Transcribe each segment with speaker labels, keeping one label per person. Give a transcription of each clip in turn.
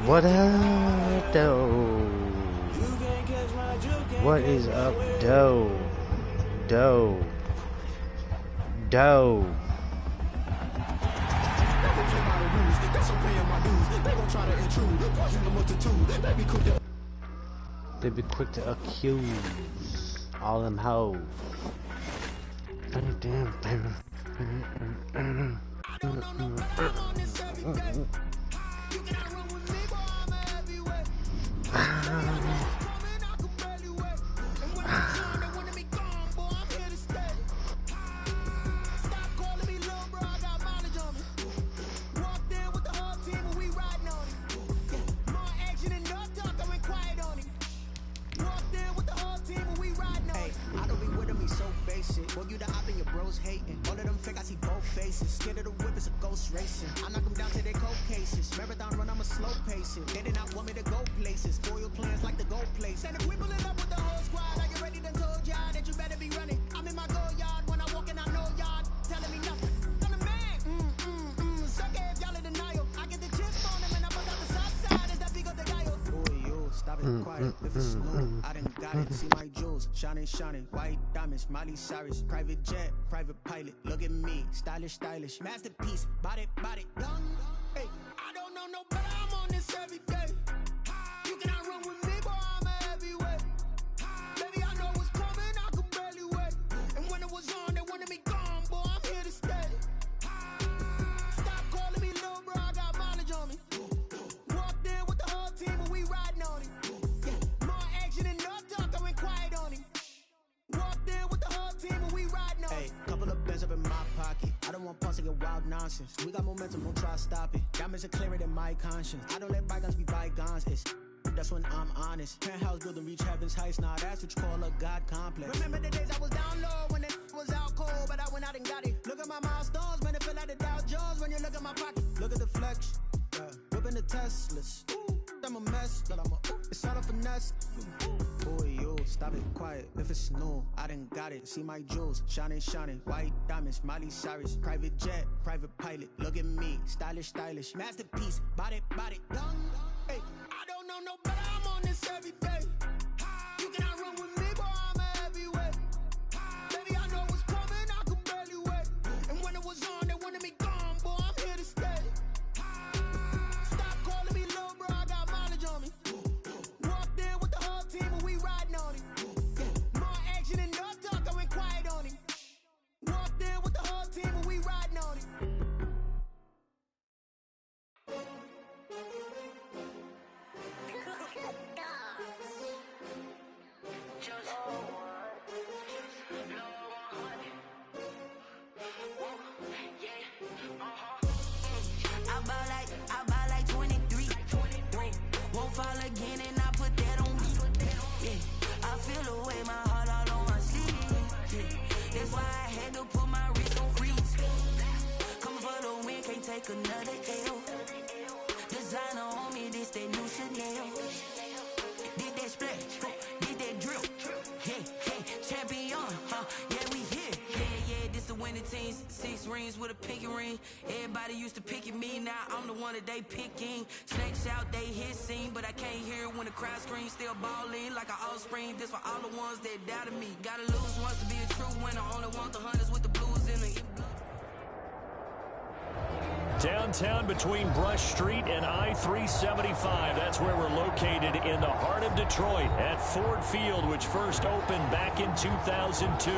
Speaker 1: What up, though? What is up, doe? Doe. They be quick to accuse all them hoes. Damn, baby.
Speaker 2: Well, you the op and your bros hating. All of them fake, I see both faces. Scared of the whip, it's a ghost racing. I knock them down to their cold cases. Marathon run, I'm a slow pacing. They did not want me to go places. Foil plans like the go place. And if we pulling up with the whole squad, are you ready to told y'all that you better be running? I'm in my go yard when I walk in, I know y'all telling me nothing. I'm the man. Suck it if y'all in denial. I get the chips on them and I bust out the south side. Is that big of the guy? Boy, you stop it quiet. If it's new, I done got it. See my jewels, shining. White diamonds, Miley Cyrus. Private jet, private pilot. Look at me, stylish. Masterpiece, body, done. Hey, I don't know no better. I'm on this every day. You cannot run with me, boy. I'm a heavyweight. Baby, I know what's coming. I could barely wait. And when it was on, they wanted me gone, boy. I'm here to stay. Stop calling me little bro. I got mileage on me. Walked in with the whole team and we riding on him. Yeah, more action and no talk. I went quiet on him. Walked in with the whole team and we riding on him. Hey, couple of bands up in my pocket. I don't want pause to get wild nonsense. We got momentum, don't try to stop it. Diamonds are clearer than my conscience. I don't let bygones be bygones. That's when I'm honest. Penthouse building, reach heaven's heights. Now that's what you call a God complex. Remember the days I was down low when it was out cold, but I went out and got it. Look at my milestones, man, it feel like the Dow Jones when you look at my pocket. Look at the flex, whipping the Teslas. I'm a mess, but it's all a finesse. Boy, you stop it quiet. If it's new, I done got it. See my jewels, shining. White diamonds, Miley Cyrus. Private jet, private pilot. Look at me, stylish. Masterpiece, body, done. Hey, I don't know no better. I'm on this every day. You cannot run with me, boy. I'm a heavyweight. Baby, I know what's coming. I could barely wait. And when it was on, they wanted me gone, boy. I'm here to stay. Stop calling me little bro. I got mileage on me. Walked in with the whole team and we riding on him. Yeah, more action and no talk. I went quiet on him. Walked in with the whole team and we riding on him.
Speaker 3: I buy like 23. Won't fall again and I put that on me. Yeah, I feel the way my heart all on my sleeve. Yeah, that's why I had to put my wrist on freeze. Coming for the win, can't take another L. Designer on me, this that new Chanel. Did that splash, did that drill. Yeah, champion, yeah, we here. Yeah, this the winning team. 6 rings with a pinky ring. Everybody used to pick at me, now I'm the one that they picking. Snakes out, they hit scene, but I can't hear it when the crowd screams. Still balling like an offspring. This for all the ones that doubted me. Gotta lose once to be a true winner. Only want the hunters with the blues in the.
Speaker 4: Downtown between Brush Street and I-375. That's where we're located in the heart of Detroit at Ford Field, which first opened back in 2002.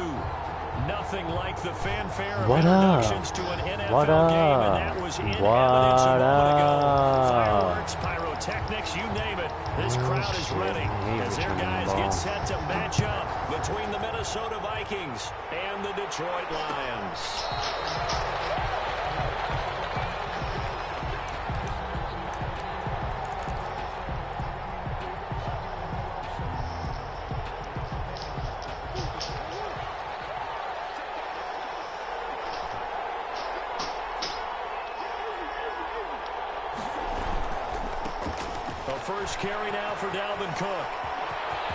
Speaker 4: Nothing like the fanfare of introductions to an NFL game, and that was in evidence a moment ago. Fireworks, pyrotechnics, you name it. This crowd is ready as their guys get set to match up between the Minnesota Vikings and the Detroit Lions. First carry now for Dalvin Cook.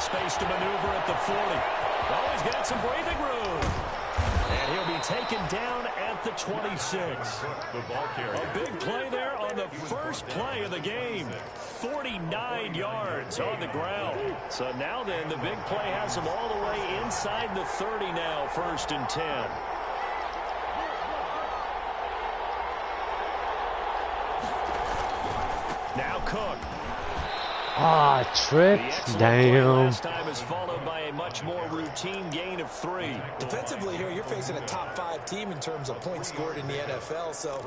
Speaker 4: Space to maneuver at the 40. Oh, he's got some breathing room. And he'll be taken down at the 26. A big play there on the first play of the game. 49 yards on the ground. So now then, the big play has them all the way inside the 30 now, 1st and 10. Now Cook.
Speaker 1: Ah, trick. Damn.
Speaker 4: Last time is followed by a much more routine gain of 3.
Speaker 5: Defensively here, you're facing a top 5 team in terms of points scored in the NFL. So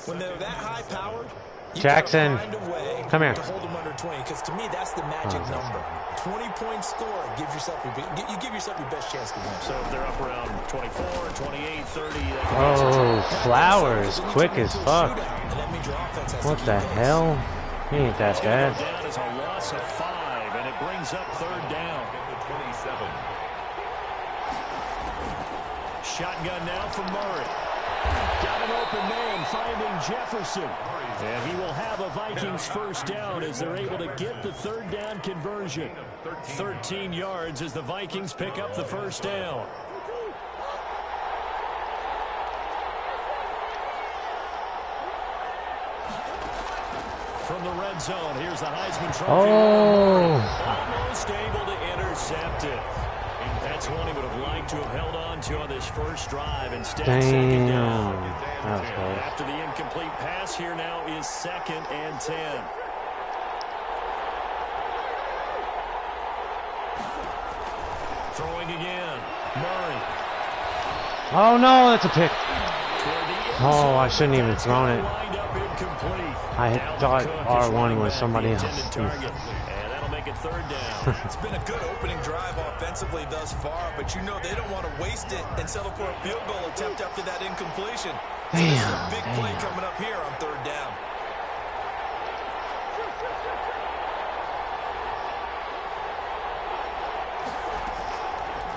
Speaker 5: when they're that high powered, you
Speaker 1: Jackson,
Speaker 5: find a way
Speaker 1: come here.
Speaker 5: to hold them under 20. Because to me, that's the magic number. 20 points scored gives yourself you give yourself your best chance to win.
Speaker 4: So if they're up around 24, 28, 30.
Speaker 1: Oh, Flowers, quick as fuck. What the hell? He ain't that bad.
Speaker 4: Down is a loss of 5, and it brings up 3rd down. 27. Shotgun now from Murray. Got an open man finding Jefferson. And he will have a Vikings 1st down as they're able to get the 3rd down conversion. 13 yards as the Vikings pick up the 1st down. From the red zone, here's the Heisman Trophy. Almost able to intercept it. That's one he would have liked to have held on to on this first drive. Instead, 2nd down. After the incomplete pass, here now is 2nd and 10. Throwing again. Murray.
Speaker 1: Oh no, that's a pick. Oh, I shouldn't even have thrown it. I thought R1 was somebody else.
Speaker 4: And that'll make it 3rd down.
Speaker 5: It's been a good opening drive offensively thus far, but you know they don't want to waste it and settle for a field goal attempt after that incompletion. So this is a big play coming up here on 3rd down.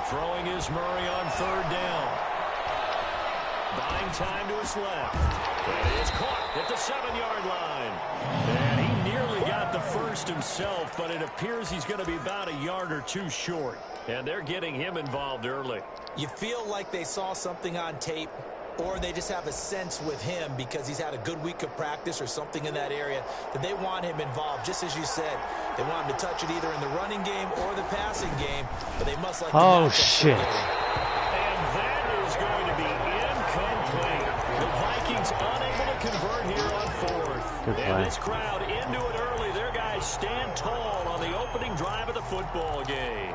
Speaker 4: Throwing is Murray on 3rd down. Buying time to his left. And it's caught at the 7-yard line. And he nearly got the first himself, but it appears he's going to be about a yard or 2 short. And they're getting him involved early.
Speaker 5: You feel like they saw something on tape, or they just have a sense with him because he's had a good week of practice or something in that area that they want him involved. Just as you said, they want him to touch it either in the running game or the passing game, but they must like
Speaker 1: oh shit.
Speaker 4: And that is going to be incomplete. The Vikings unable to convert here on 4th.
Speaker 1: Good play.
Speaker 4: And this crowd into it early. Their guys stand tall on the opening drive of the football game.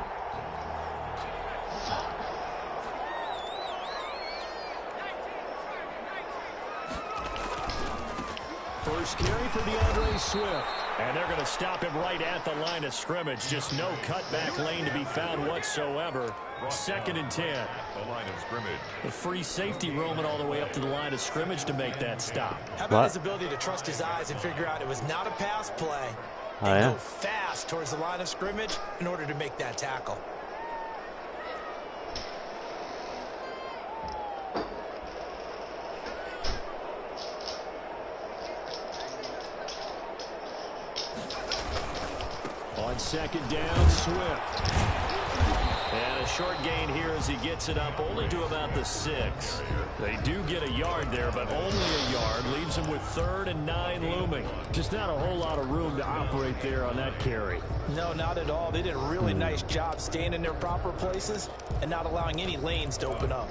Speaker 4: First carry for DeAndre Swift. And they're going to stop him right at the line of scrimmage. Just no cutback lane to be found whatsoever. 2nd and 10.
Speaker 6: The line of scrimmage.
Speaker 4: The free safety roaming all the way up to the line of scrimmage to make that stop.
Speaker 5: How about his ability to trust his eyes and figure out it was not a pass play and go fast towards the line of scrimmage in order to make that tackle.
Speaker 4: On 2nd down, Swift. And a short gain here as he gets it up only to about the 6. They do get a yard there, but only a yard. Leaves him with 3rd and 9 looming. Just not a whole lot of room to operate there on that carry.
Speaker 5: No, not at all. They did a really nice job staying in their proper places and not allowing any lanes to open up.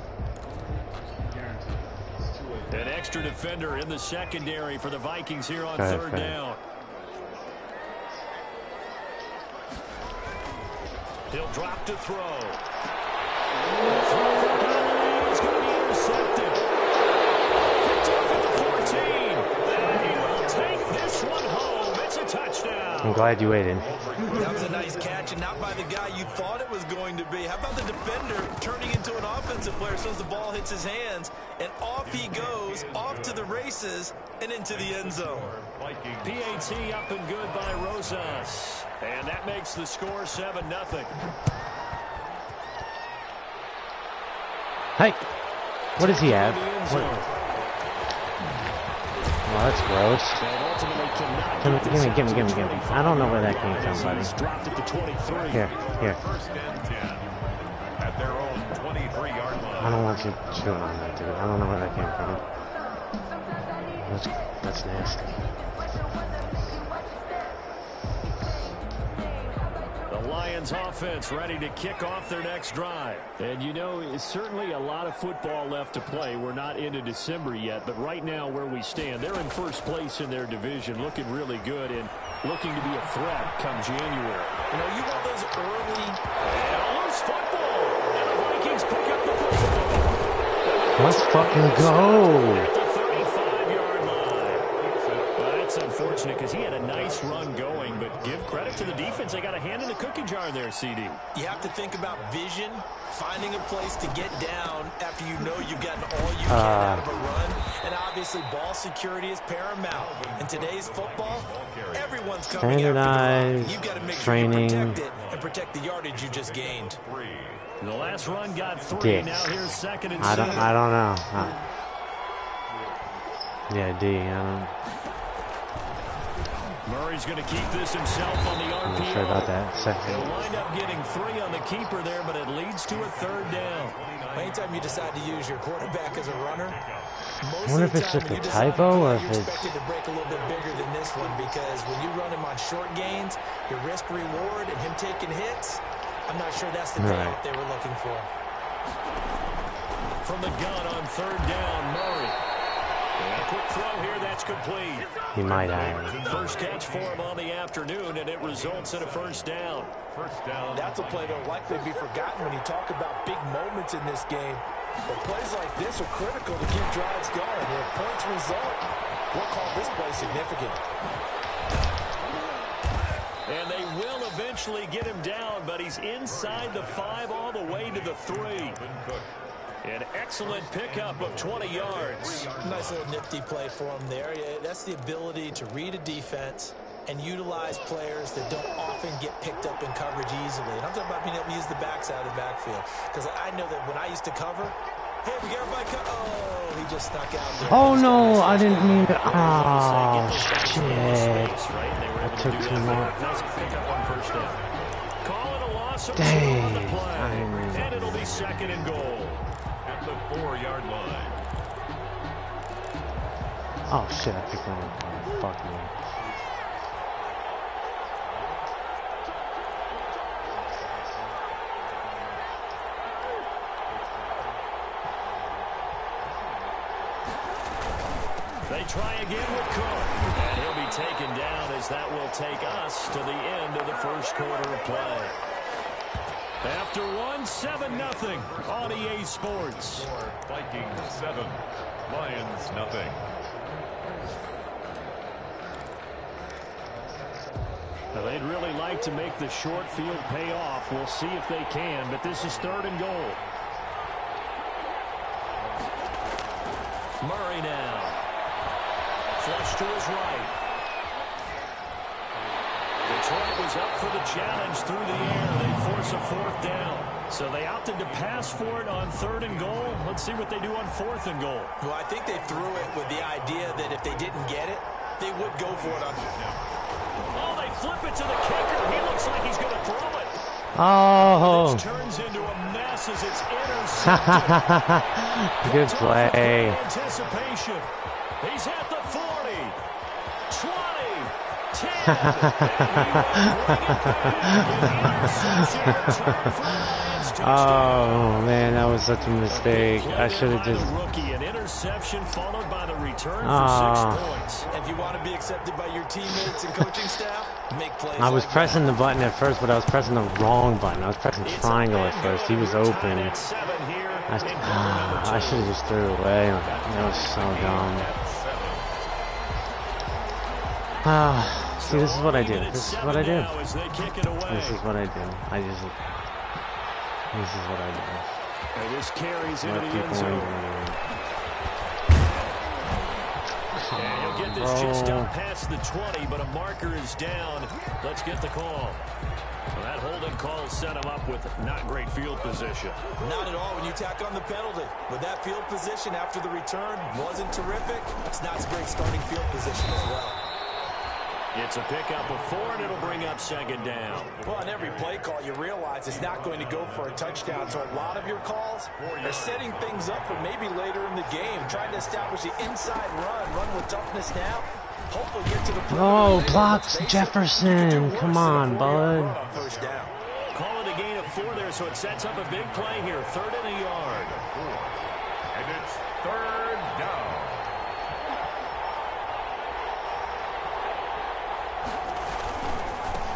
Speaker 4: An extra defender in the secondary for the Vikings here on 3rd down. He'll drop to throw. The throw for Galileo is going to be intercepted. Picked off at the 14. And he will take this one home. It's a touchdown.
Speaker 1: I'm glad you waited.
Speaker 5: That was a nice catch, and not by the guy you thought it was going to be. How about the defender turning into an offensive player as soon as the ball hits his hands, and off he goes, off to the races, and into the end zone.
Speaker 4: PAT up and good by Rosas. And that makes the score 7-0.
Speaker 1: Hey, what does he have? What? Oh, that's gross. Give me. I don't know where that came from, buddy. Here.
Speaker 6: First and 10 at their own 23-yard line.
Speaker 1: I don't want you chewing on that, dude. I don't know where that came from. That's nasty.
Speaker 4: Lions offense ready to kick off their next drive. And you know, it's certainly a lot of football left to play. We're not into December yet, but right now where we stand, they're in first place in their division, looking really good and looking to be a threat come January.
Speaker 5: You know, you want those early...
Speaker 4: And loose football. And the Vikings pick up the football.
Speaker 1: Let's fucking go.
Speaker 4: Unfortunate because he had a nice run going, but give credit to the defense. They got a hand in the cookie jar there, CD.
Speaker 5: You have to think about vision, finding a place to get down after you know you've gotten all you can out of a run. And obviously, ball security is paramount. In today's football, everyone's coming after the ball. You've got to make sure you protect it and protect the yardage you just gained.
Speaker 4: The last run got 3. Now here's 2nd and 7.
Speaker 1: I don't know. Yeah, D. I don't.
Speaker 4: Murray's going to keep this himself on the RPO.
Speaker 1: I'm not sure about that.
Speaker 4: He'll wind up getting 3 on the keeper there, but it leads to a 3rd down.
Speaker 5: Anytime you decide to use your quarterback as a runner,
Speaker 1: I wonder if it's just a typo or if it's...
Speaker 5: expected to break a little bit bigger than this one, because when you run him on short gains, your risk reward and him taking hits, I'm not sure that's the payoff they were looking for.
Speaker 4: From the gun on 3rd down, Murray. And a quick throw here, that's complete.
Speaker 1: He might have.
Speaker 4: First catch for him on the afternoon, and it results in a 1st down.
Speaker 5: That's a play that'll likely be forgotten when you talk about big moments in this game. But plays like this are critical to keep drives going. And if points result, we'll call this play significant.
Speaker 4: And they will eventually get him down, but he's inside the 5 all the way to the 3. An excellent pickup of 20 yards.
Speaker 5: Nice little nifty play for him there. Yeah, that's the ability to read a defense and utilize players that don't often get picked up in coverage easily. And I'm talking about being able to use the backside of the backfield. Because I know that when I used to cover, hey, we got everybody oh, he just snuck out there.
Speaker 1: Oh, no, I didn't mean to. Oh, shit. I took too much.
Speaker 4: Nice pickup on 1st down. Call it a loss of 2
Speaker 1: Dang.
Speaker 4: on the play. And it'll be 2nd and goal.
Speaker 6: The 4-yard line.
Speaker 1: Oh shit, I picked one up. Fuck me.
Speaker 4: They try again with Cook. And he'll be taken down as that will take us to the end of the 1st quarter of play. After 7-0 on EA Sports.
Speaker 6: Vikings 7, Lions nothing.
Speaker 4: Now they'd really like to make the short field pay off. We'll see if they can, but this is 3rd and goal. Murray now. Flush to his right. Detroit was up for the challenge through the air. They force a 4th down. So they opted to pass for it on 3rd and goal. Let's see what they do on 4th and goal.
Speaker 5: Well, I think they threw it with the idea that if they didn't get it, they would go for it on.
Speaker 4: Oh, they flip it to the kicker. He looks like he's going to throw it.
Speaker 1: Oh.
Speaker 4: This turns into a mess as it's intercepted.
Speaker 1: Good play.
Speaker 4: Anticipation. He's at the 40, 20, 10.
Speaker 1: Oh man, that was such a mistake. I should have just.
Speaker 4: Rookie, an interception followed by the return for 6 points.
Speaker 5: If you want to be accepted by your teammates and coaching staff, make plays.
Speaker 1: I was
Speaker 5: like
Speaker 1: pressing
Speaker 5: that.
Speaker 1: the button at first, but I was pressing the wrong button. I was pressing triangle at first. He was open. I should have just threw it away. That was so dumb. See, this is what I do. This is what I do. This is what I do. This is what I do.
Speaker 4: And this carries into
Speaker 1: Let
Speaker 4: the end zone. And he'll get this just out past the 20, but a marker is down. Let's get the call. Well, that holding call set him up with not great field position.
Speaker 5: Not at all when you tack on the penalty. With that field position after the return wasn't terrific. It's not a great starting field position as well.
Speaker 4: It's a pickup of 4, and it'll bring up 2nd down.
Speaker 5: Well, on every play call, you realize it's not going to go for a touchdown. So a lot of your calls are setting things up for maybe later in the game, trying to establish the inside run with toughness now. Hopefully get to the
Speaker 1: oh, blocks Jefferson. Come on, bud.
Speaker 5: First down.
Speaker 4: here, so it sets up a big play here. 3rd and a yard.
Speaker 6: And it's 3rd down.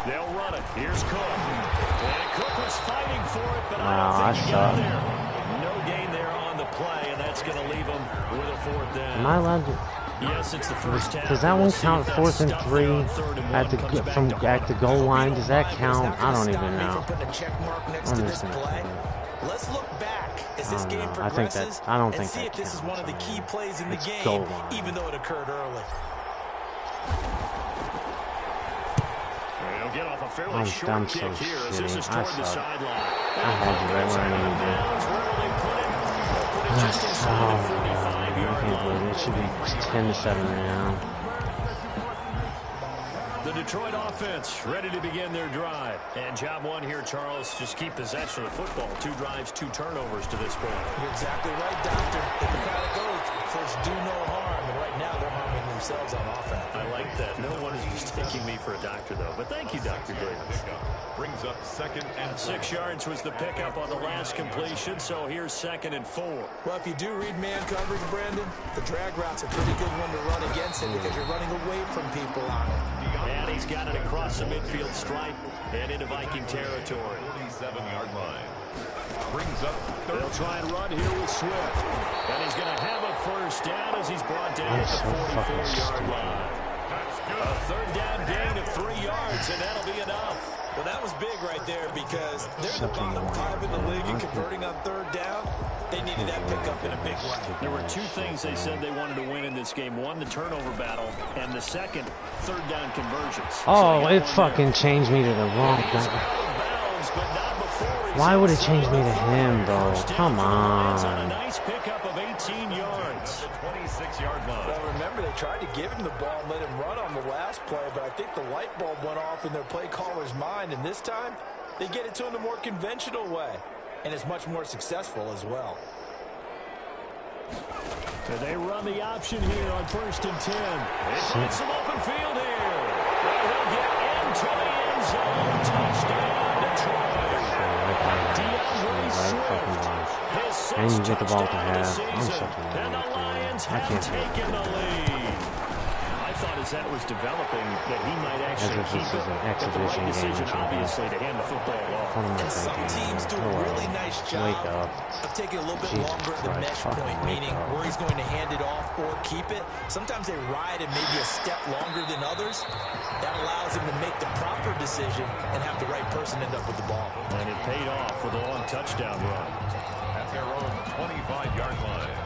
Speaker 4: They'll run it. Here's Cook. And Cook was fighting for it, but I
Speaker 1: Wow,
Speaker 4: don't think he got
Speaker 1: I
Speaker 4: there. No gain there on the play, and that's going to leave him with a 4th down.
Speaker 1: Am I allowed to?
Speaker 4: Yes, it's the first half.
Speaker 1: Does that one count 4th and 3 at the goal line? Does that count? I don't even know. I'm just gonna
Speaker 5: Let's look back as this game
Speaker 1: I think
Speaker 5: progresses
Speaker 1: that I don't think
Speaker 5: and see
Speaker 1: that
Speaker 5: if this is
Speaker 1: counts.
Speaker 5: one of the key plays in the
Speaker 1: It's
Speaker 5: game,
Speaker 1: goal line.
Speaker 5: even though it occurred early.
Speaker 4: They'll get off a fairly
Speaker 1: I'm
Speaker 4: short
Speaker 1: so
Speaker 4: kick here as this is
Speaker 1: shitty.
Speaker 4: toward
Speaker 1: I
Speaker 4: the
Speaker 1: suck.
Speaker 4: sideline.
Speaker 1: I had you right where I needed you.
Speaker 4: Where will they put it? They'll put it just inside the 45-yard
Speaker 1: I can't
Speaker 4: line.
Speaker 1: believe it. It should be 10-7 now.
Speaker 4: The Detroit offense ready to begin their drive. And job one here, Charles, just keep possession of the football. 2 drives, 2 turnovers to this point.
Speaker 5: You're exactly right, Doctor. If you gotta go, first do no harm, and right now they're harming themselves on offense.
Speaker 4: I like that. No one is mistaking me for a doctor, though. But thank you, Dr. Davis.
Speaker 6: Brings up 2nd and
Speaker 4: 6 yards was the pickup on the last completion, so here's 2nd and 4.
Speaker 5: Well, if you do read man coverage, Brandon, the drag route's a pretty good one to run against it because you're running away from people on it.
Speaker 4: And he's got it across the midfield stripe and into Viking territory.
Speaker 6: 47-yard line. Brings up 3rd.
Speaker 4: They'll try and run here with Swift. And he's going to have a 1st down as he's brought down at the 44-yard line. A 3rd down gain of 3 yards, and that'll be enough.
Speaker 5: Well, that was big right there because they're the bottom 5 in the league in converting on 3rd down. They needed that pickup in a big way.
Speaker 4: There were 2 things they said they wanted to win in this game. One, the turnover battle, and the second, 3rd down conversions.
Speaker 1: Oh, it fucking changed me to the wrong guy. Why would it change me to him, bro? Come on.
Speaker 4: A nice pickup of 18 yards.
Speaker 6: 26-yard line.
Speaker 5: Well, remember, they tried to give him the ball and let him run on the last play, but I think the light bulb went off in their play caller's mind, and this time, they get it to him the more conventional way, and it's much more successful as well.
Speaker 4: So they run the option here on 1st and 10. They find some open field here. They'll get into the end zone. Touchdown, Detroit.
Speaker 1: And you get the ball to half. I'm such a
Speaker 4: and the Lions have taken the lead. I thought as that was developing that he might actually keep it. But the right decision, obviously, to hand the football off.
Speaker 5: And some teams do a really nice job of taking a little bit longer at the mesh point, meaning where he's going to hand it off or keep it. Sometimes they ride it maybe a step longer than others. That allows him to make the proper decision and have the right person end up with the ball.
Speaker 4: And it paid off with a long touchdown run.
Speaker 6: At their own 25-yard line.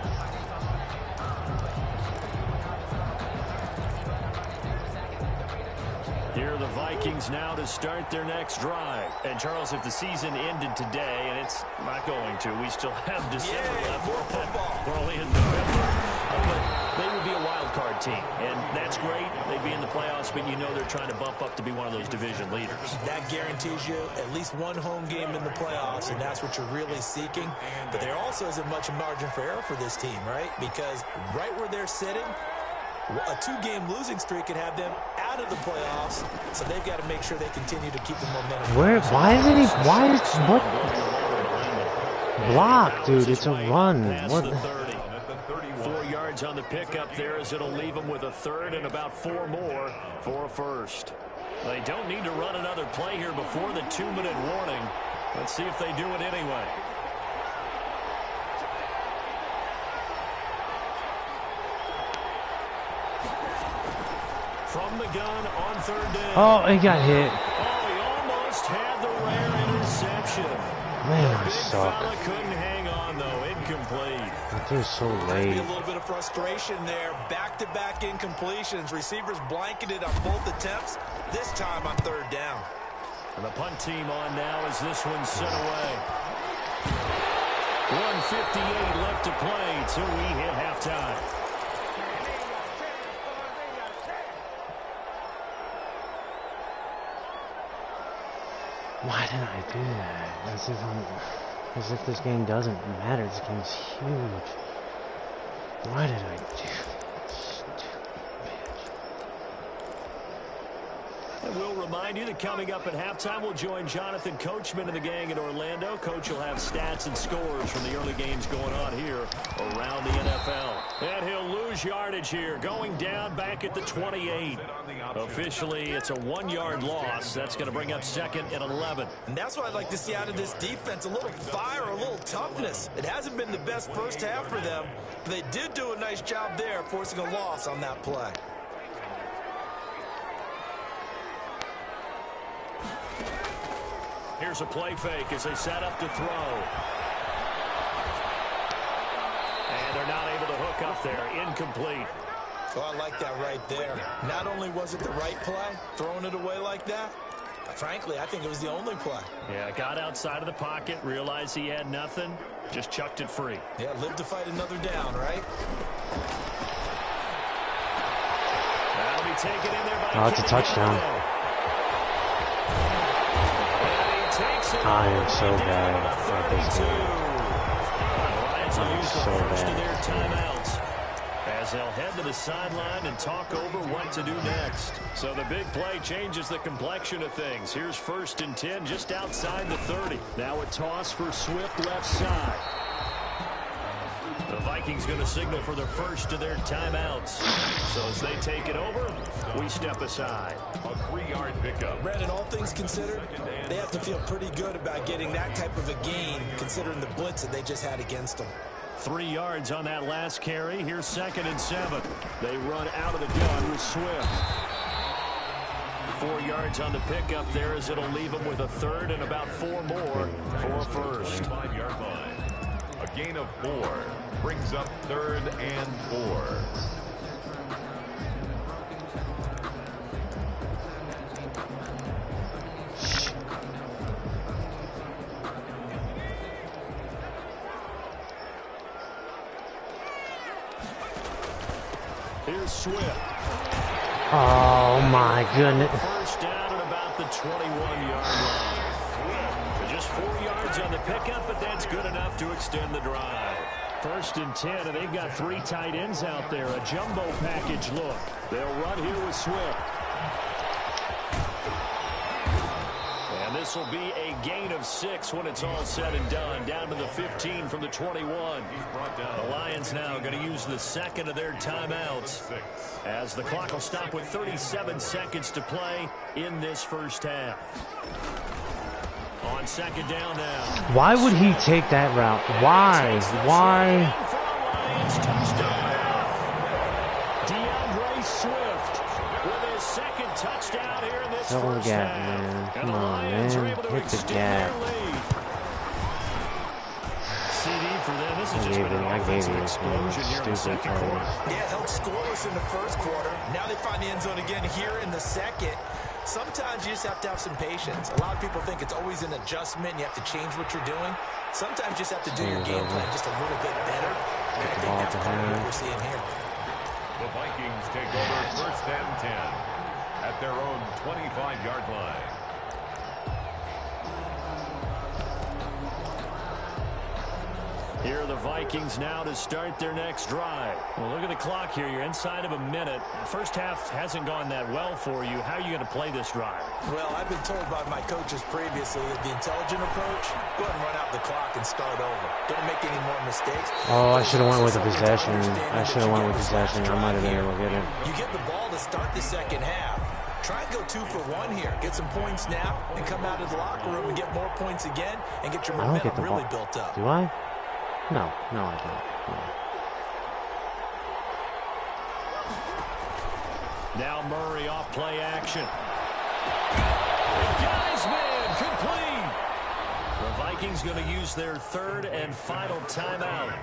Speaker 4: Here are the Vikings now to start their next drive. And, Charles, if the season ended today, and it's not going to, we still have December left.
Speaker 5: More football.
Speaker 4: We're only in November. But they would be a wild card team, and that's great. They'd be in the playoffs, but you know they're trying to bump up to be one of those division leaders.
Speaker 5: That guarantees you at least one home game in the playoffs, and that's what you're really seeking. But there also isn't much margin for error for this team, right? Because right where they're sitting, a 2-game losing streak could have them out of the playoffs, so they've got to make sure they continue to keep the momentum.
Speaker 1: Why isn't he? Why is what? Block, dude. It's a run. What?
Speaker 4: 4 yards on the pickup there as it'll leave them with a 3rd and about 4 more for a 1st. They don't need to run another play here before the 2-minute warning. Let's see if they do it anyway. From the gun on 3rd down.
Speaker 1: Oh, he got hit.
Speaker 4: Oh, he almost had the rare interception.
Speaker 1: Man, I
Speaker 4: Big
Speaker 1: suck.
Speaker 4: fella couldn't hang on, though. Incomplete.
Speaker 1: They're so
Speaker 5: Maybe
Speaker 1: late.
Speaker 5: a little bit of frustration there. Back-to-back incompletions. Receivers blanketed on both attempts, this time on 3rd down.
Speaker 4: And the punt team on now as this one's sent away. 1:58 left to play till we hit halftime.
Speaker 1: Why did I do that? As if this game doesn't matter. This game's huge. Why did I do that? Stupid bitch.
Speaker 4: And we'll remind you that coming up at halftime, we'll join Jonathan Coachman and the gang in Orlando. Coach will have stats and scores from the early games going on here around the NFL. And he'll lose yardage here, going down back at the 28. Officially, it's a 1-yard loss. That's going to bring up 2nd and 11.
Speaker 5: And that's what I'd like to see out of this defense, a little fire, a little toughness. It hasn't been the best first half for them. But they did do a nice job there, forcing a loss on that play.
Speaker 4: Here's a play fake as they set up to throw. And they're not able to hook up there. Incomplete.
Speaker 5: Oh, I like that right there. Not only was it the right play, throwing it away like that, frankly, I think it was the only play.
Speaker 4: Yeah, got outside of the pocket, realized he had nothing, just chucked it free.
Speaker 5: Yeah, live to fight another down, right?
Speaker 4: That'll be taken in there by
Speaker 1: Oh, it's a touchdown. I am so bad at this game. I'm so bad.
Speaker 4: As they'll head to the sideline and talk over what to do next. So the big play changes the complexion of things. Here's 1st and 10 just outside the 30. Now a toss for Swift left side. The Vikings going to signal for the first of their timeouts. So as they take it over, we step aside.
Speaker 6: A 3-yard pickup.
Speaker 5: Brandon, all things considered, they have to feel pretty good about getting that type of a gain, considering the blitz that they just had against them.
Speaker 4: 3 yards on that last carry. Here's 2nd and 7. They run out of the gun with Swift. 4 yards on the pickup there as it'll leave them with a 3rd and about 4 more for first.
Speaker 6: 5-yard line. A gain of 4 brings up 3rd and 4.
Speaker 4: Here's Swift.
Speaker 1: Oh my goodness.
Speaker 4: First down at about the 21-yard line. Just 4 yards on the pickup, but that's good enough to extend the drive. 1st and 10, and they've got 3 tight ends out there. A jumbo package look. They'll run here with Swift. And this will be a gain of 6 when it's all said and done. Down to the 15 from the 21. The Lions now going to use the 2nd of their timeouts as the clock will stop with 37 seconds to play in this first half. On 2nd down now.
Speaker 1: Why would he take that route? Why? Why?
Speaker 4: DeAndre Swift with his 2nd touchdown here in this
Speaker 1: Double
Speaker 4: first
Speaker 1: gap,
Speaker 4: half.
Speaker 1: man.
Speaker 4: And
Speaker 1: Come
Speaker 4: the
Speaker 1: on,
Speaker 4: Lions are
Speaker 1: man.
Speaker 4: able to
Speaker 1: Hit the
Speaker 4: extend
Speaker 1: gap.
Speaker 4: their lead. CD for them. This has just been an
Speaker 1: I gave
Speaker 4: offensive
Speaker 1: you
Speaker 4: explosion here in the
Speaker 1: stupid
Speaker 4: 2nd quarter.
Speaker 5: Yeah, held scoreless in the 1st quarter. Now they find the end zone again here in the 2nd. Sometimes you just have to have some patience. A lot of people think it's always an adjustment. You have to change what you're doing. Sometimes you just have to do your game plan just a little bit better. And I think that's part of what we're seeing here.
Speaker 6: The Vikings take over 1st and 10 at their own 25-yard line.
Speaker 4: Here are the Vikings now to start their next drive. Well, look at the clock here. You're inside of a minute. The first half hasn't gone that well for you. How are you going to play this drive?
Speaker 5: Well, I've been told by my coaches previously that the intelligent approach, go ahead and run out the clock and start over. Don't make any more mistakes.
Speaker 1: Oh, I should have went with the possession. I should have went with possession. I might have been able to get it.
Speaker 5: You get the ball to start the 2nd half. Try and go 2 for 1 here. Get some points now and come out of the locker room and get more points again and get your
Speaker 1: I don't
Speaker 5: momentum
Speaker 1: get the
Speaker 5: really
Speaker 1: ball.
Speaker 5: built up.
Speaker 1: Do I? No, I don't. No.
Speaker 4: Now Murray off play action. Guys, man, complete. The Vikings going to use their 3rd and final timeout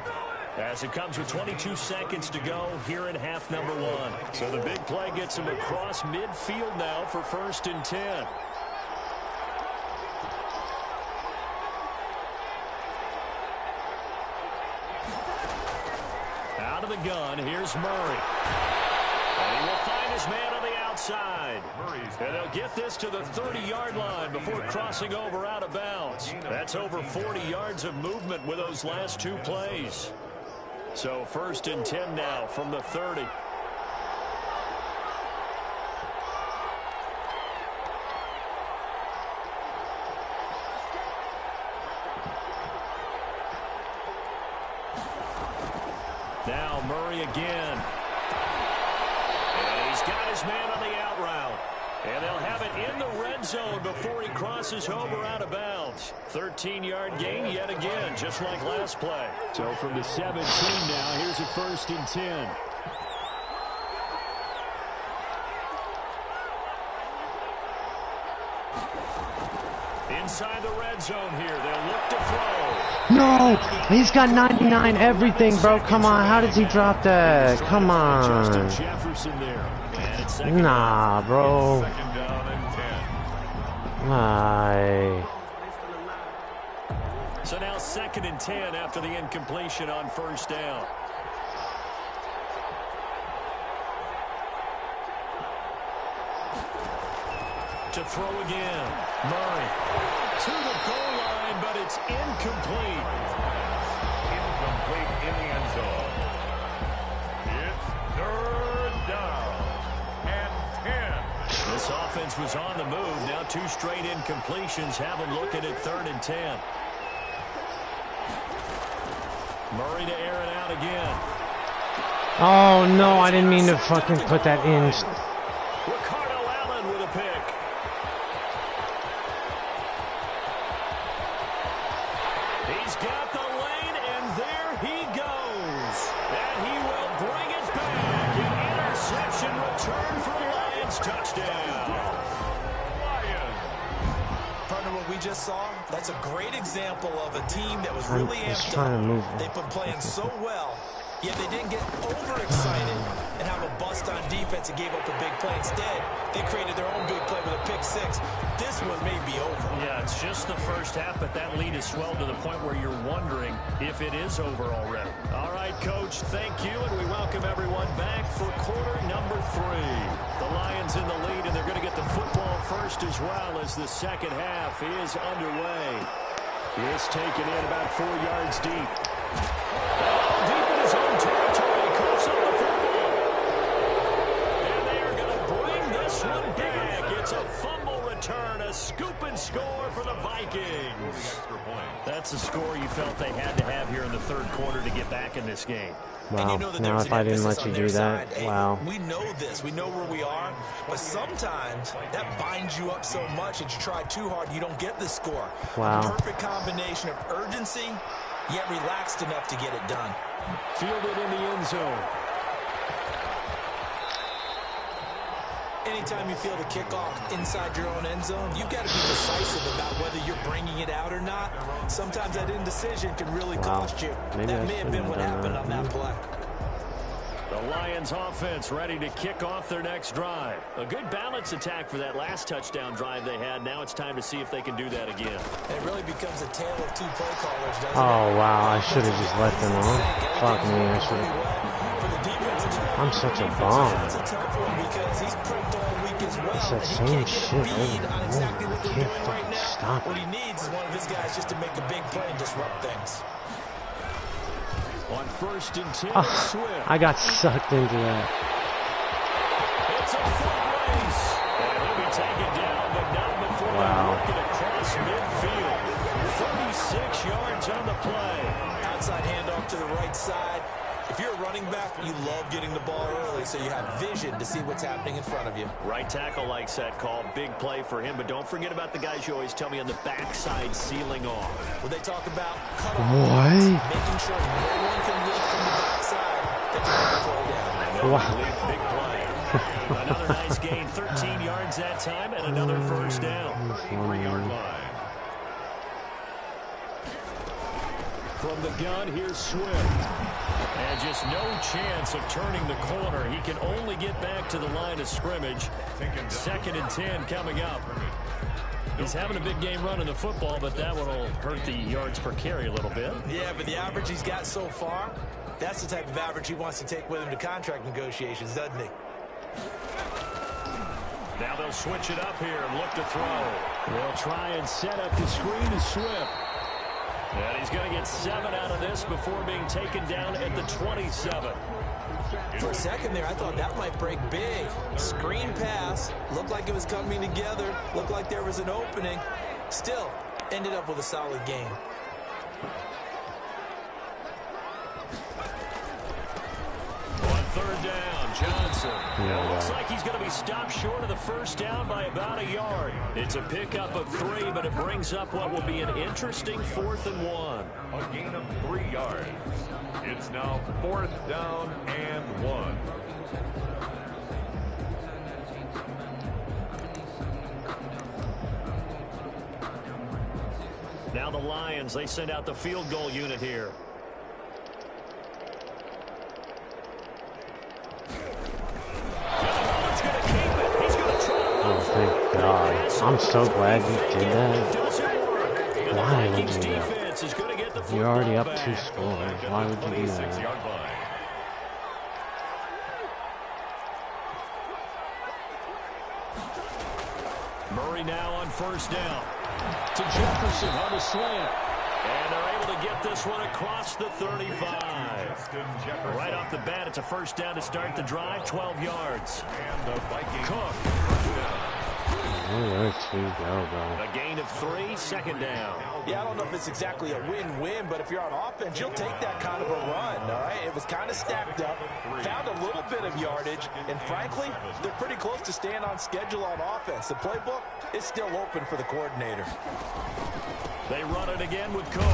Speaker 4: as it comes with 22 seconds to go here in half number 1. So the big play gets them across midfield now for 1st and 10. Out of the gun, here's Murray. And he will find his man on the outside. And they'll get this to the 30-yard line before crossing over out of bounds. That's over 40 yards of movement with those last 2 plays. So 1st and 10 now from the 30. now. Murray again. And he's got his man on the out route. And they'll have it in the red zone before he crosses over out of bounds. 13-yard gain yet again, just like last play. So from the 17 now, here's a 1st and 10. Inside the red zone here, they'll look to throw.
Speaker 1: No, he's got 99 everything, bro. Come on, how did he drop that? Come on. Nah, bro. Aye.
Speaker 4: So now 2nd and 10 after the incompletion on 1st down. To throw again. Murray to the goal line, but it's incomplete.
Speaker 6: Incomplete in the end zone. It's 3rd down and 10.
Speaker 4: This offense was on the move. Now 2 straight incompletions have them looking at 3rd and 10. Murray to air it out again.
Speaker 1: Oh, no, I didn't mean to fucking put that in.
Speaker 5: That's a great example of a team that was really amped up. They've been playing so well, yet they didn't get overexcited and have a bust on defense and gave up a big play. Instead, they created their own big play with a pick 6. This one may be over.
Speaker 4: Yeah, it's just the first half, but that lead has swelled to the point where you're wondering if it is over already. All right, Coach, thank you, and we welcome everyone back for quarter number 3. The Lions in the lead, and they're going to get the football first as well as the second half is underway. This taken in about 4 yards deep. Deep in his own territory, coughs up the football. And they are going to bring this one back. It's a fumble return, a scoop and score for the Vikings. That's a score you felt they had to have here in the 3rd quarter to get back in this game.
Speaker 1: Wow, now if I didn't let you do that, wow.
Speaker 5: We know this. We know where we are. But sometimes that binds you up so much that you try too hard, you don't get the score.
Speaker 1: Wow.
Speaker 5: A perfect combination of urgency, yet relaxed enough to get it done.
Speaker 4: Fielded in the end zone.
Speaker 5: Anytime you feel the kickoff inside your own end zone, you've got to be decisive about whether you're bringing it out or not. Sometimes that indecision can really cost you.
Speaker 1: Maybe
Speaker 5: that may have been what happened on that play.
Speaker 4: The Lions offense ready to kick off their next drive. A good balance attack for that last touchdown drive they had. Now it's time to see if they can do that again.
Speaker 5: It really becomes a tale of 2 play callers, doesn't it?
Speaker 1: Oh, wow, I should have just left them on. Fuck me, I should have. I'm such a bomb.
Speaker 5: It's a tough one because he's pricked all week as well.
Speaker 1: It's that same shit over and over. I can't fucking stop
Speaker 5: What
Speaker 1: it.
Speaker 5: he needs is one of his guys just to make a big play and disrupt things.
Speaker 4: On 1st and 10, Swift.
Speaker 1: I got sucked into that.
Speaker 4: It's a foot race. And he'll be taken down, but not before working across midfield. 36 yards on the play.
Speaker 5: Outside handoff to the right side. If you're a running back, you love getting the ball early so you have vision to see what's happening in front of you.
Speaker 4: Right tackle likes that call. Big play for him, but don't forget about the guys you always tell me on the backside sealing off.
Speaker 5: When they talk about cutoff, making sure no one can leak from the backside, they can throw down.
Speaker 1: Wow.
Speaker 4: Big play. Another nice gain, 13 yards that time, and another 1st down.
Speaker 6: 3-yard line.
Speaker 4: From the gun, here's Swift. And just no chance of turning the corner. He can only get back to the line of scrimmage. 2nd and 10 coming up. He's having a big game running the football, but that one will hurt the yards per carry a little bit.
Speaker 5: Yeah, but the average he's got so far, that's the type of average he wants to take with him to contract negotiations, doesn't he?
Speaker 4: Now they'll switch it up here and look to throw. They'll try and set up the screen to Swift. And he's going to get 7 out of this before being taken down at the 27.
Speaker 5: For a second there, I thought that might break big. Screen pass. Looked like it was coming together. Looked like there was an opening. Still, ended up with a solid game.
Speaker 4: third down. Johnson. Yeah. It looks like he's going to be stopped short of the first down by about a yard. It's a pickup of 3, but it brings up what will be an interesting 4th and 1.
Speaker 6: A gain of 3 yards. It's now 4th down and 1.
Speaker 4: Now the Lions, they send out the field goal unit here.
Speaker 1: Oh, thank God. I'm so glad you did that. Why would you do that? You're already up 2 scores. Why would you do that?
Speaker 4: Murray now on first down. To Jefferson on the slant. And they're able to get this one across the 35. Right off the bat, it's a first down to start the drive, 12 yards.
Speaker 6: And the Vikings.
Speaker 4: Cook.
Speaker 1: Where to go, bro?
Speaker 4: A gain of 3, second down.
Speaker 5: Yeah, I don't know if it's exactly a win-win, but if you're on offense, you'll take that kind of a run, all right? It was kind of stacked up, found a little bit of yardage, and frankly, they're pretty close to staying on schedule on offense. The playbook is still open for the coordinator.
Speaker 4: They run it again with Cook.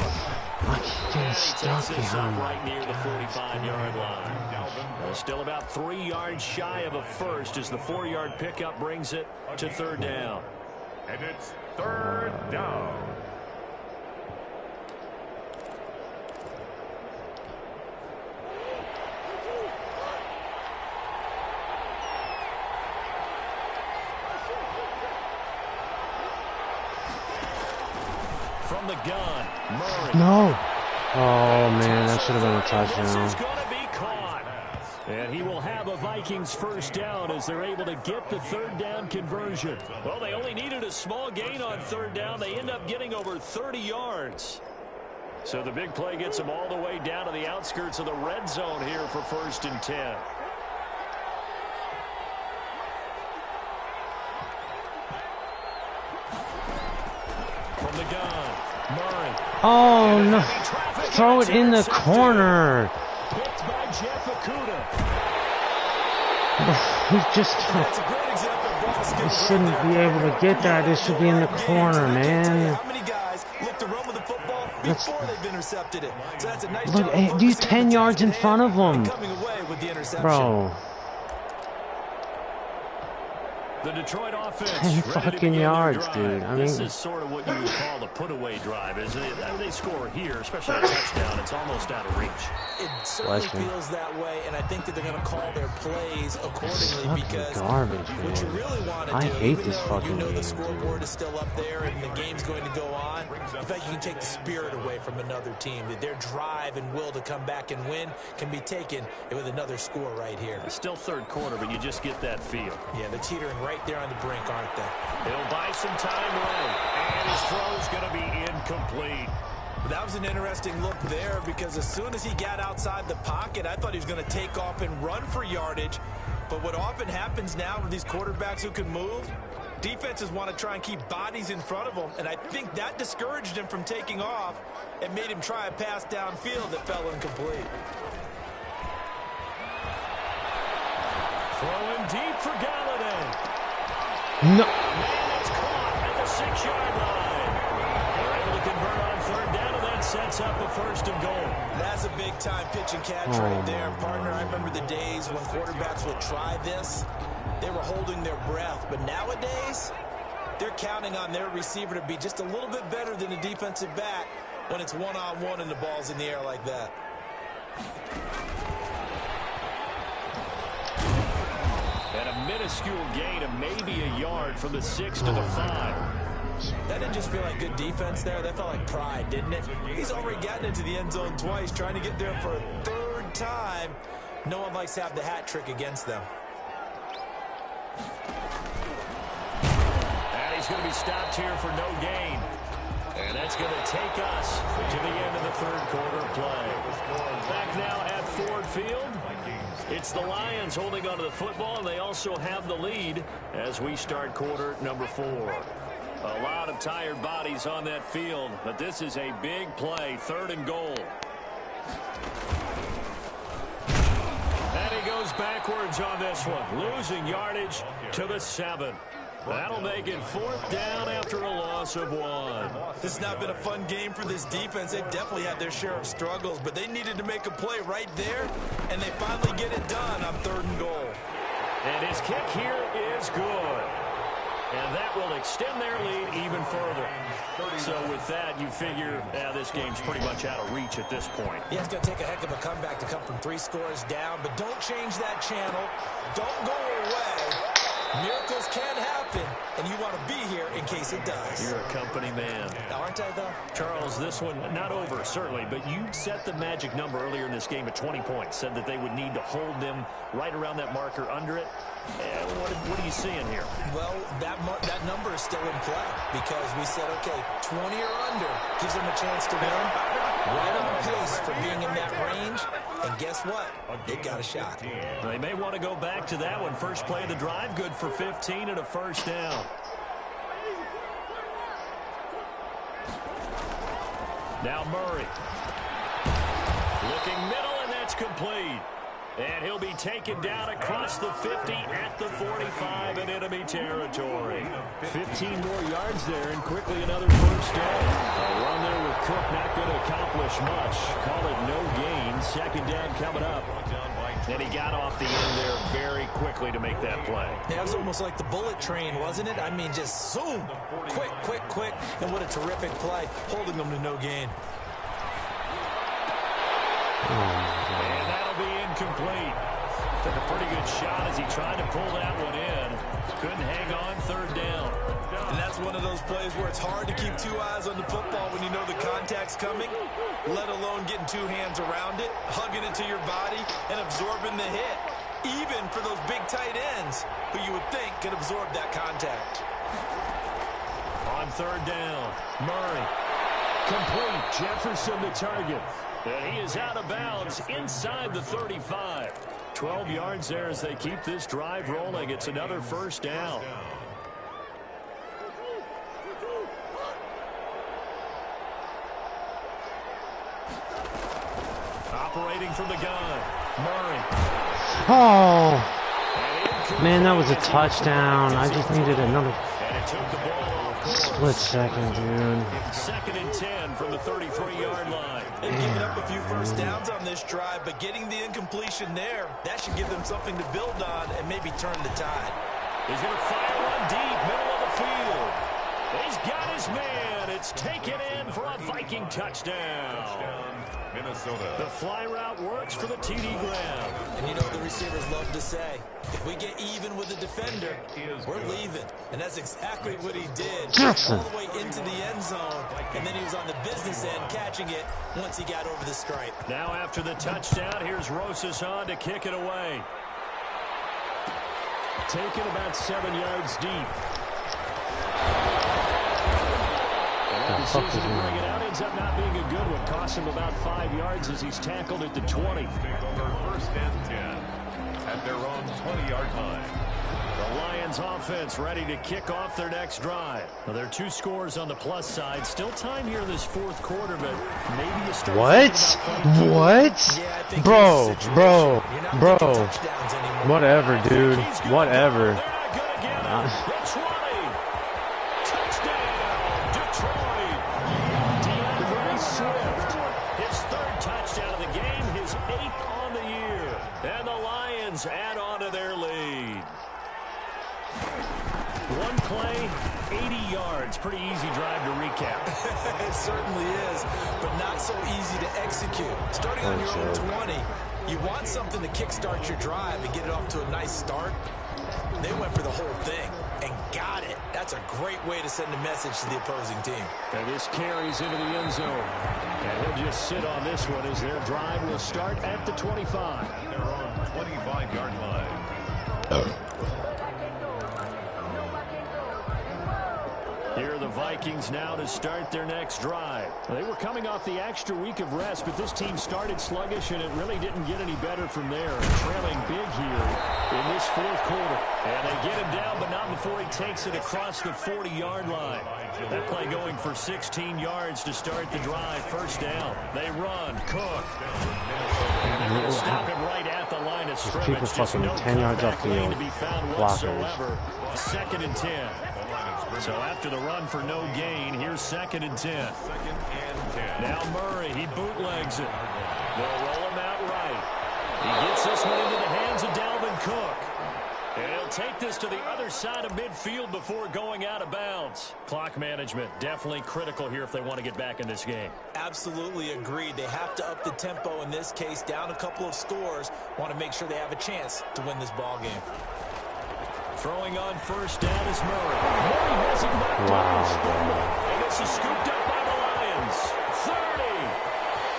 Speaker 1: Getting stuck behind
Speaker 4: right near the 45-yard line. Still about 3 yards shy of a first as the 4-yard pickup brings it to third down.
Speaker 6: And it's third down.
Speaker 4: From the gun, Murray.
Speaker 1: No. Oh, man, that should have been a touchdown.
Speaker 4: This is going to be caught. And he will have a Vikings first down as they're able to get the third down conversion. Well, they only needed a small gain on third down. They end up getting over 30 yards. So the big play gets them all the way down to the outskirts of the red zone here for 1st and 10. From the gun, Murray.
Speaker 1: Oh, no. Throw it in the corner.
Speaker 4: Picked by Jeff Okudah.
Speaker 1: He shouldn't be able to get that. It should be in the corner, man.
Speaker 5: How many guys look to run with the football before they've intercepted it? So that's a nice
Speaker 1: Look, hey, do 10 yards in front of him.
Speaker 5: Coming away with the interception.
Speaker 1: Bro.
Speaker 4: The Detroit offense
Speaker 1: 10 fucking yards, dude. I mean,
Speaker 4: this is sort of what you would call the put-away drive, isn't it? I mean, they score here, especially a touchdown. It's almost out of reach.
Speaker 5: It certainly feels that way, and I think that they're going to call their plays accordingly because
Speaker 1: garbage,
Speaker 5: what you really want to do,
Speaker 1: I hate
Speaker 5: even
Speaker 1: this
Speaker 5: though
Speaker 1: fucking
Speaker 5: you know
Speaker 1: game,
Speaker 5: the scoreboard is still up there and the game's going to go on, in fact, you can take the spirit away from another team. That their drive and will to come back and win can be taken with another score right here.
Speaker 4: It's still third quarter, but you just get that feel.
Speaker 5: Yeah, they're teetering right there on the brink, aren't they?
Speaker 4: He'll buy some time late, and his throw's going to be incomplete.
Speaker 5: That was an interesting look there because as soon as he got outside the pocket, I thought he was going to take off and run for yardage. But what often happens now with these quarterbacks who can move, defenses want to try and keep bodies in front of them, and I think that discouraged him from taking off and made him try a pass downfield that fell incomplete.
Speaker 4: Throwing deep for Galladay.
Speaker 1: no.
Speaker 4: And it's caught at the 6-yard line. They're able to convert on third down, and that sets up a 1st and goal.
Speaker 5: That's a big-time pitch and catch right there, partner. I remember the days when quarterbacks would try this. They were holding their breath. But nowadays, they're counting on their receiver to be just a little bit better than a defensive back when it's one-on-one and the ball's in the air like that.
Speaker 4: And a minuscule gain of maybe a yard from the 6 to the 5.
Speaker 5: That didn't just feel like good defense there. That felt like pride, didn't it? He's already gotten into the end zone twice, trying to get there for a 3rd time. No one likes to have the hat trick against them.
Speaker 4: And he's going to be stopped here for no gain. And that's going to take us to the end of the 3rd quarter play. Back now at Ford Field. It's the Lions holding onto the football, and they also have the lead as we start quarter number 4. A lot of tired bodies on that field, but this is a big play, 3rd and goal. And he goes goes backwards on this one, losing yardage to the 7. That'll make it 4th down after a loss of 1.
Speaker 5: This has not been a fun game for this defense. They've definitely had their share of struggles, but they needed to make a play right there, and they finally get it done on 3rd and goal.
Speaker 4: And his kick here is good. And that will extend their lead even further. So with that, you figure this game's pretty much out of reach at this point.
Speaker 5: Yeah, it's going to take a heck of a comeback to come from 3 scores down, but don't change that channel. Don't go away. Miracles can happen, and you want to be here in case it does.
Speaker 4: You're a company man.
Speaker 5: Aren't I, though?
Speaker 4: Charles, this one, not over, certainly, but you set the magic number earlier in this game at 20 points, said that they would need to hold them right around that marker under it. What are you seeing here?
Speaker 5: Well, that number is still in play because we said, okay, 20 or under gives them a chance to win. Right on pace for being in that range. And guess what? They got a shot.
Speaker 4: They may want to go back to that one. First play of the drive, good for 15 and a 1st down. Now Murray. Looking middle, and that's complete. And he'll be taken down across the 50 at the 45 in enemy territory. 15 more yards there, and quickly another 1st down. A run there with Cook not going to accomplish much. Call it no gain. 2nd down coming up. And he got off the end there very quickly to make that play.
Speaker 5: Yeah, it was almost like the bullet train, wasn't it? I mean, just zoom. Quick, quick, quick. And what a terrific play, holding them to no gain.
Speaker 4: And that'll be incomplete. Took a pretty good shot as he tried to pull that one in. Couldn't hang on, 3rd down.
Speaker 5: And that's one of those plays where it's hard to keep 2 eyes on the football when you know the contact's coming, let alone getting 2 hands around it, hugging it to your body, and absorbing the hit. Even for those big tight ends who you would think could absorb that contact.
Speaker 4: On 3rd down, Murray. Complete. Jefferson the target. And he is out of bounds inside the 35. 12 yards there as they keep this drive rolling. It's another 1st down. Operating from the gun, Murray.
Speaker 1: Oh, man, that was a touchdown. I just needed another
Speaker 4: And it took the ball off course.
Speaker 1: split second, dude.
Speaker 4: 2nd and 10 from the 33-yard line.
Speaker 5: They've given up a few 1st downs on this drive, but getting the incompletion there, that should give them something to build on and maybe turn the tide.
Speaker 4: He's going to fire one deep, middle of the field. He's got his man. It's taken in for a Viking touchdown.
Speaker 6: Minnesota.
Speaker 4: The fly route works for the TD Graham.
Speaker 5: And you know the receivers love to say, if we get even with the defender, we're leaving. And that's exactly what he did.
Speaker 1: Jackson.
Speaker 5: All the way into the end zone. And then he was on the business end catching it once he got over the stripe.
Speaker 4: Now after the touchdown, here's Rosas on to kick it away. Taken about 7 yards deep. And that decision to bring it out ends up not being a good one. Cost him about 5 yards as he's tackled at the 20.
Speaker 6: Take over 1st and 10 at their own 20-yard line.
Speaker 4: The Lions offense ready to kick off their next drive. Well, there are 2 scores on the plus side. Still time here in this 4th quarter, but maybe you start
Speaker 1: What?
Speaker 5: Yeah,
Speaker 1: Bro.
Speaker 5: Touchdowns anymore.
Speaker 1: Whatever, dude. Whatever.
Speaker 4: They're not good again. The 20. Touchdown, Detroit. DeAndre Swift. His 3rd touchdown of the game, his 8th on the year. And the Lions add on to their lead. One play, 80 yards. Pretty easy drive to recap.
Speaker 5: It certainly is, but not so easy to execute. Starting on your own 20, you want something to kickstart your drive and get it off to a nice start. They went for the whole thing and got it. That's a great way to send a message to the opposing team.
Speaker 4: And this carries into the end zone. And he'll just sit on this one as their drive will start at the 25.
Speaker 6: Their own 25-yard line.
Speaker 4: Here are the Vikings now to start their next drive. They were coming off the extra week of rest, but this team started sluggish, and it really didn't get any better from there. Trailing big here in this fourth quarter. And they get him down, but not before he takes it across the 40-yard line. That play going for 16 yards to start the drive. First down. They run. Cook. And they're going to stop him right at the line of scrimmage.
Speaker 1: People fucking 10 yards off the field. Blockers.
Speaker 4: 2nd and 10. So after the run for no gain, here's 2nd and 10. Now Murray, he bootlegs it. They'll roll him out right. He gets this one into the hands of Dalvin Cook. And he'll take this to the other side of midfield before going out of bounds. Clock management, definitely critical here if they want to get back in this game.
Speaker 5: Absolutely agreed. They have to up the tempo in this case, down a couple of scores. Want to make sure they have a chance to win this ball game.
Speaker 4: Throwing on first down is Murray. Murray has it knocked down. And this is scooped up by the Lions. 30,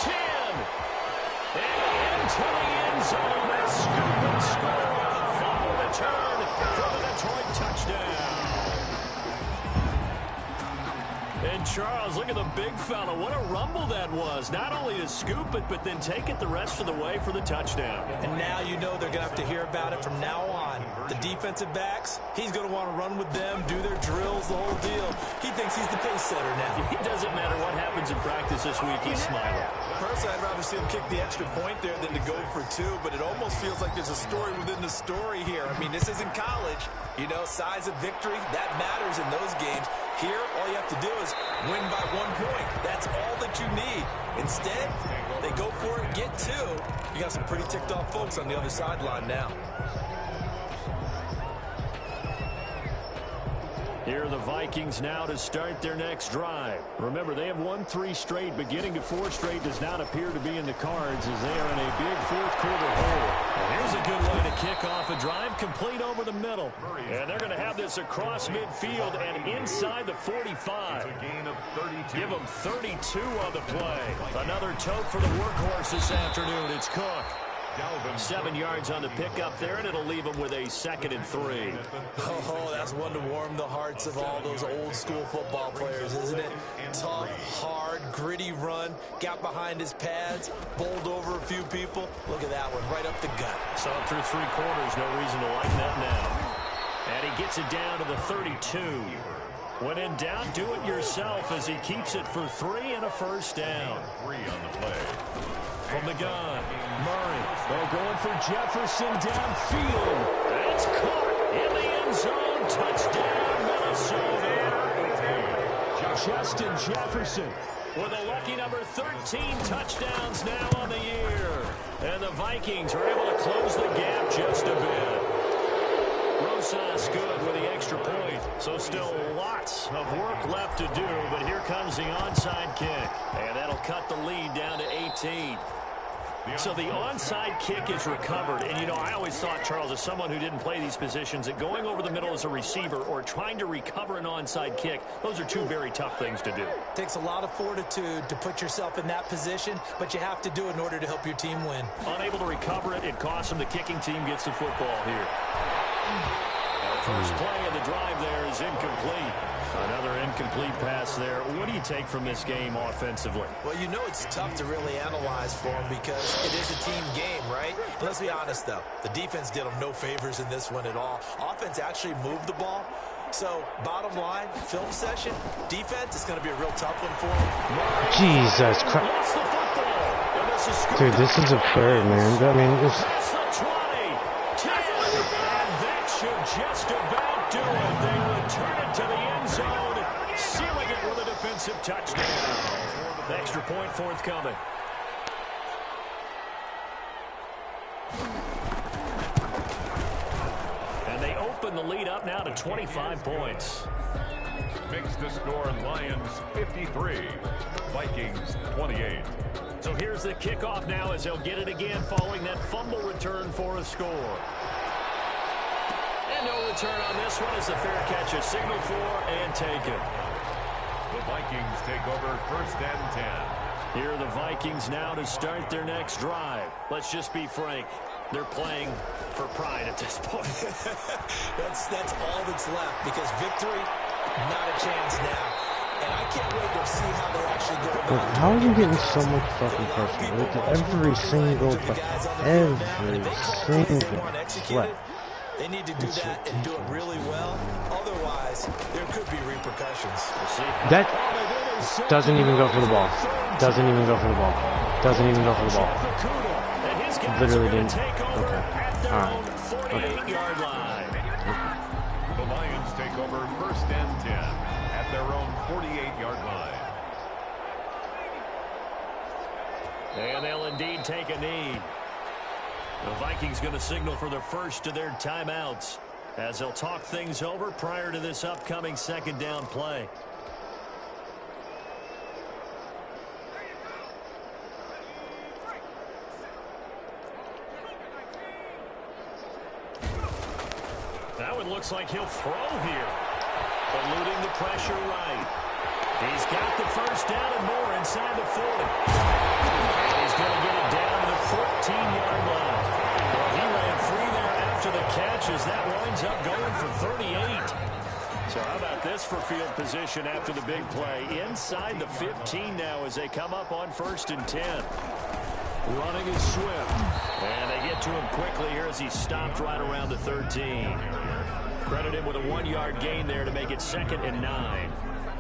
Speaker 4: 10, and into the end zone. They scoop and score on the final return for the Detroit touchdown. And Charles, look at the big fella. What a rumble that was. Not only to scoop it, but then take it the rest of the way for the touchdown.
Speaker 5: And now you know they're going to have to hear about it from now on. The defensive backs, he's going to want to run with them, do their drills, the whole deal. He thinks he's the pace setter now.
Speaker 4: It doesn't matter what happens in practice this week. He's smiling.
Speaker 5: Personally, I'd rather see him kick the extra point there than to go for 2, but it almost feels like there's a story within the story here. I mean, this isn't college. You know, size of victory, that matters in those games. Here, all you have to do is win by 1 point. That's all that you need. Instead, they go for it, get 2. You got some pretty ticked off folks on the other sideline now.
Speaker 4: Here are the Vikings now to start their next drive. Remember, they have won 3 straight. Beginning to 4 straight does not appear to be in the cards as they are in a big fourth quarter hole. And here's a good way to kick off a drive, complete over the middle. And they're going to have this across midfield and inside the 45. Give them 32 on the play. Another tote for the workhorse this afternoon. It's Cook. 7 yards on the pickup there, and it'll leave them with a 2nd and 3.
Speaker 5: Oh, that's one to warm the hearts of all those old school football players, isn't it? Tough, hard, gritty run, got behind his pads, bowled over a few people. Look at that one, right up the gut.
Speaker 4: Saw it through 3 quarters, no reason to like that now. And he gets it down to the 32. When in doubt, do it yourself as he keeps it for 3 and a first down.
Speaker 6: 3 on the play.
Speaker 4: From the gun, Murray. They're going for Jefferson downfield. It's caught in the end zone. Touchdown, Minnesota. Justin Jefferson with a lucky number 13 touchdowns now on the year. And the Vikings are able to close the gap just a bit. Rosas good with the extra point. So still lots of work left to do, but here comes the onside kick. And that'll cut the lead down to 18. So the onside kick is recovered. And, you know, I always thought, Charles, as someone who didn't play these positions, that going over the middle as a receiver or trying to recover an onside kick, those are 2 very tough things to do.
Speaker 5: Takes a lot of fortitude to put yourself in that position, but you have to do it in order to help your team win.
Speaker 4: Unable to recover it, it costs them. The kicking team gets the football here. First play of the drive there is incomplete. Another incomplete pass there. What do you take from this game offensively?
Speaker 5: Well, you know it's tough to really analyze for them because it is a team game, right? But let's be honest, though. The defense did them no favors in this one at all. Offense actually moved the ball. So, bottom line, film session, defense is going to be a real tough one for them.
Speaker 1: Jesus Christ. Dude, this is absurd, man. I mean, this...
Speaker 4: Just about do it. They return it to the end zone, sealing it with a defensive touchdown. The extra point forthcoming. And they open the lead up now to 25 points.
Speaker 6: Makes the score Lions 53, Vikings 28.
Speaker 4: So here's the kickoff now as they'll get it again following that fumble return for a score. And no return on this one as the fair catch is signaled for and taken.
Speaker 6: The Vikings take over 1st and 10.
Speaker 4: Here are the Vikings now to start their next drive. Let's just be frank. They're playing for pride at this point.
Speaker 5: that's all that's left because victory Not a chance now. And I can't wait to see how they actually go about
Speaker 1: Like, how are you getting so much fucking pressure? Like, every single sweat.
Speaker 5: They need to do that and do it really well. Otherwise, there could be repercussions.
Speaker 1: That doesn't even go for the ball. Doesn't even go for the ball. Doesn't even go for the ball. Literally didn't. Okay. Alright. Okay.
Speaker 6: The Lions take over 1st and 10 at their own 48-yard line.
Speaker 4: And they'll indeed take a knee. The Vikings going to signal for the first of their timeouts as they'll talk things over prior to this upcoming 2nd down play. Now it looks like he'll throw here. Eluding the pressure right. He's got the first down and more inside the 40. And he's going to get it down to the 14-yard line. Well, he ran free there after the catch as that winds up going for 38. So how about this for field position after the big play? Inside the 15 now as they come up on 1st and 10. Running is Swift. And they get to him quickly here as he's stopped right around the 13. Credit him with a 1-yard gain there to make it 2nd and 9.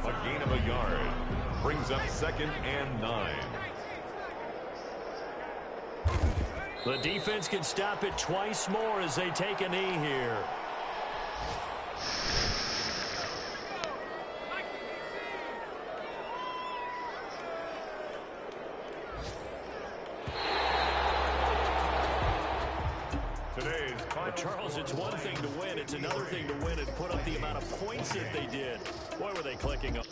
Speaker 6: A gain of a yard brings up 2nd and 9.
Speaker 4: The defense can stop it twice more as they take a knee here. Charles, it's one thing to win. It's another thing to win and put up the amount of points that they did. Boy, were they clicking up.